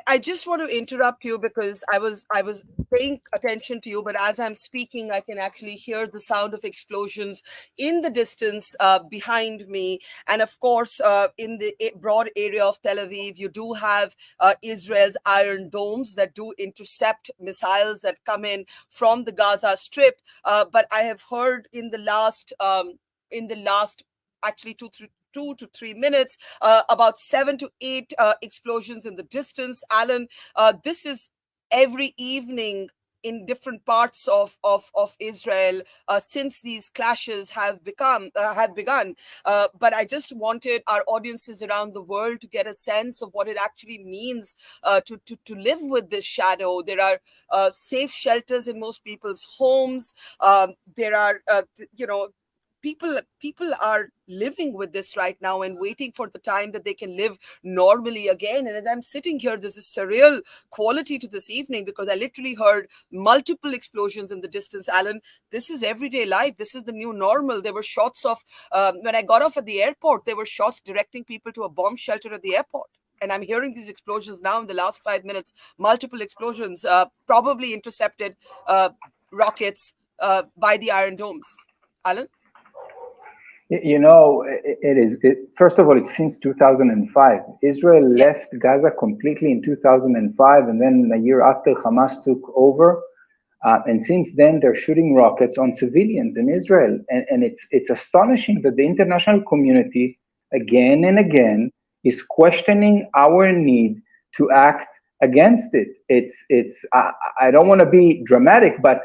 I just want to interrupt you because I was paying attention to you, but as I'm speaking, I can actually hear the sound of explosions in the distance behind me, and of course, in the broad area of Tel Aviv, you do have Israel's Iron Domes that do intercept missiles that come in from the Gaza Strip. But I have heard in the last actually 2 to 3 minutes, about 7 to 8 explosions in the distance. Alan, this is every evening in different parts of Israel since these clashes have begun. But I just wanted our audiences around the world to get a sense of what it actually means to live with this shadow. There are safe shelters in most people's homes. There are, people are living with this right now and waiting for the time that they can live normally again. And as I'm sitting here, there's a surreal quality to this evening because I literally heard multiple explosions in the distance. Alan, this is everyday life. This is the new normal. There were shots of when I got off at the airport, there were shots directing people to a bomb shelter at the airport. And I'm hearing these explosions now in the last 5 minutes, multiple explosions, probably intercepted rockets by the Iron Domes. Alan? First of all, it's since 2005. Israel left Gaza completely in 2005, and then a year after Hamas took over. And since then, they're shooting rockets on civilians in Israel. And it's astonishing that the international community, again and again, is questioning our need to act against it. I don't want to be dramatic, but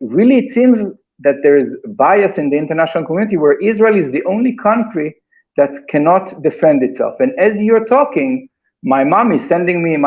really it seems that there is bias in the international community where Israel is the only country that cannot defend itself. And as you're talking, my mother is sending me a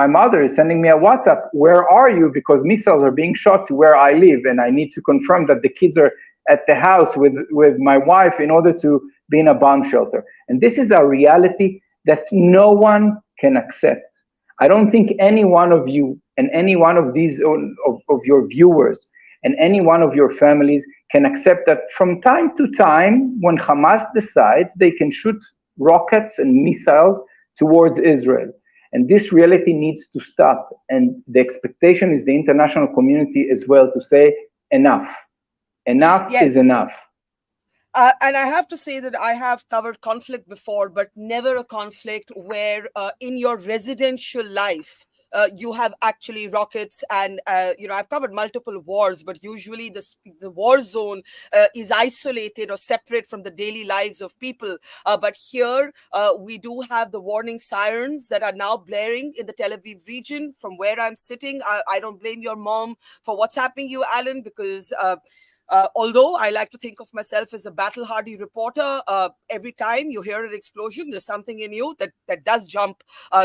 WhatsApp, where are you? Because missiles are being shot to where I live, and I need to confirm that the kids are at the house with my wife in order to be in a bomb shelter. And this is a reality that no one can accept. I don't think any one of you and any one of these of your viewers and any one of your families can accept that from time to time, when Hamas decides, they can shoot rockets and missiles towards Israel. And this reality needs to stop. And the expectation is the international community as well to say, enough. Enough is enough. And I have to say that I have covered conflict before, but never a conflict where in your residential life, you have actually rockets and, I've covered multiple wars, but usually the war zone is isolated or separate from the daily lives of people. But here we do have the warning sirens that are now blaring in the Tel Aviv region from where I'm sitting. I don't blame your mom for what's happening to you, Alan, because although I like to think of myself as a battle-hardy reporter, every time you hear an explosion, there's something in you that does jump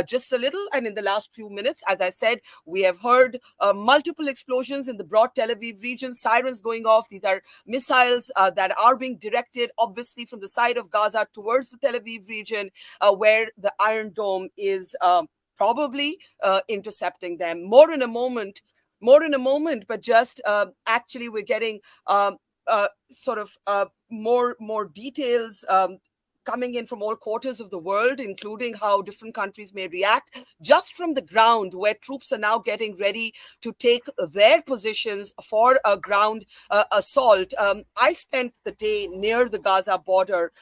just a little. And in the last few minutes, as I said, we have heard multiple explosions in the broad Tel Aviv region, sirens going off. These are missiles that are being directed, obviously, from the side of Gaza towards the Tel Aviv region, where the Iron Dome is probably intercepting them. More in a moment, but just actually we're getting more details coming in from all quarters of the world, including how different countries may react just from the ground, where troops are now getting ready to take their positions for a ground assault. I spent the day near the Gaza border